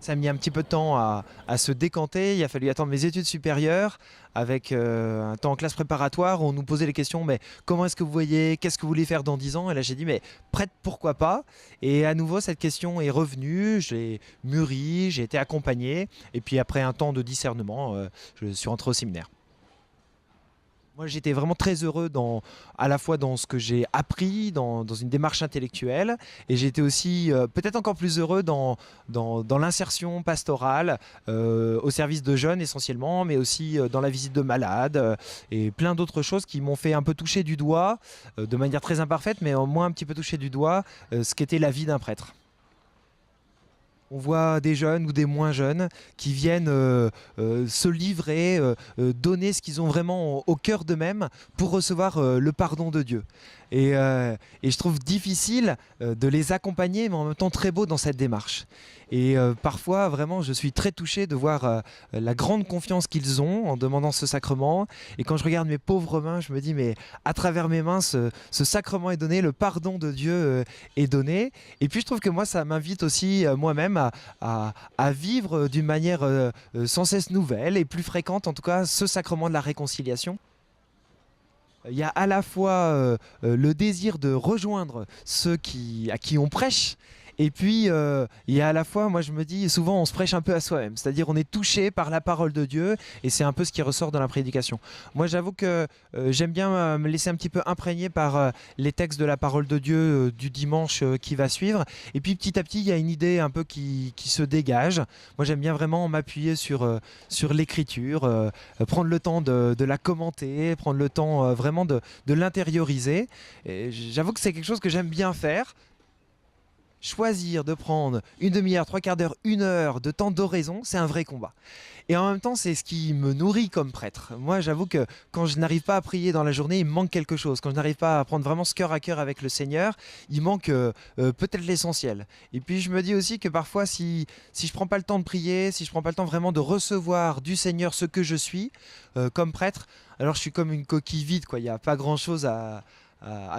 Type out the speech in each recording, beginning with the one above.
Ça a mis un petit peu de temps à se décanter. Il a fallu attendre mes études supérieures avec un temps en classe préparatoire où on nous posait les questions, mais comment est-ce que vous voyez, qu'est-ce que vous voulez faire dans 10 ans? Et là j'ai dit, mais prêtre, pourquoi pas? Et à nouveau, cette question est revenue, j'ai mûri, j'ai été accompagné. Et puis après un temps de discernement, je suis rentré au séminaire. Moi, j'étais vraiment très heureux à la fois dans ce que j'ai appris, dans une démarche intellectuelle, et j'étais aussi peut-être encore plus heureux dans l'insertion pastorale, au service de jeunes essentiellement, mais aussi dans la visite de malades, et plein d'autres choses qui m'ont fait un peu toucher du doigt, de manière très imparfaite, mais au moins un petit peu toucher du doigt, ce qu'était la vie d'un prêtre. On voit des jeunes ou des moins jeunes qui viennent se livrer, donner ce qu'ils ont vraiment au cœur d'eux-mêmes pour recevoir le pardon de Dieu. Et je trouve difficile de les accompagner, mais en même temps très beau dans cette démarche. Et parfois, vraiment, je suis très touché de voir la grande confiance qu'ils ont en demandant ce sacrement. Et quand je regarde mes pauvres mains, je me dis, mais à travers mes mains, ce sacrement est donné, le pardon de Dieu est donné. Et puis je trouve que moi, ça m'invite aussi moi-même à vivre d'une manière sans cesse nouvelle et plus fréquente, en tout cas, ce sacrement de la réconciliation. Il y a à la fois le désir de rejoindre à qui on prêche, et puis il y a à la fois, moi je me dis, souvent on se prêche un peu à soi-même, c'est-à-dire on est touché par la parole de Dieu, et c'est un peu ce qui ressort dans la prédication. Moi j'avoue que j'aime bien me laisser un petit peu imprégner par les textes de la parole de Dieu du dimanche qui va suivre, et puis petit à petit il y a une idée un peu qui se dégage. Moi j'aime bien vraiment m'appuyer sur l'écriture, prendre le temps de la commenter, prendre le temps vraiment de l'intérioriser. Et j'avoue que c'est quelque chose que j'aime bien faire. Choisir de prendre une demi-heure, trois quarts d'heure, une heure de temps d'oraison, c'est un vrai combat. Et en même temps, c'est ce qui me nourrit comme prêtre. Moi, j'avoue que quand je n'arrive pas à prier dans la journée, il me manque quelque chose. Quand je n'arrive pas à prendre vraiment ce cœur à cœur avec le Seigneur, il manque peut-être l'essentiel. Et puis, je me dis aussi que parfois, si je prends pas le temps de prier, si je prends pas le temps vraiment de recevoir du Seigneur ce que je suis comme prêtre, alors je suis comme une coquille vide, quoi. Il n'y a pas grand-chose à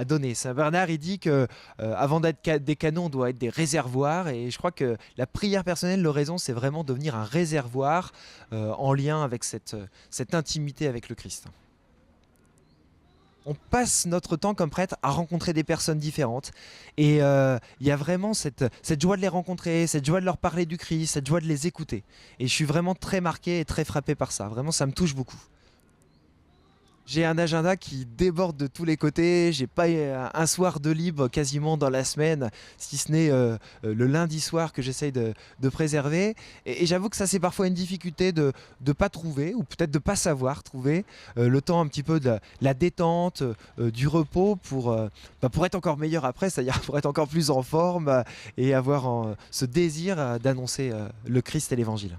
donner. Saint Bernard, il dit que avant d'être des canons, on doit être des réservoirs, et je crois que la prière personnelle, l'oraison, c'est vraiment devenir un réservoir en lien avec cette intimité avec le Christ. On passe notre temps comme prêtre à rencontrer des personnes différentes, et il y a vraiment cette joie de les rencontrer, cette joie de leur parler du Christ, cette joie de les écouter. Et je suis vraiment très marqué et très frappé par ça. Vraiment, ça me touche beaucoup. J'ai un agenda qui déborde de tous les côtés. J'ai pas un soir de libre quasiment dans la semaine, si ce n'est le lundi soir que j'essaye de préserver. Et j'avoue que ça, c'est parfois une difficulté de ne pas trouver, ou peut-être de ne pas savoir trouver le temps un petit peu de la détente, du repos pour être encore meilleur après, c'est-à-dire pour être encore plus en forme et avoir ce désir d'annoncer le Christ et l'Évangile.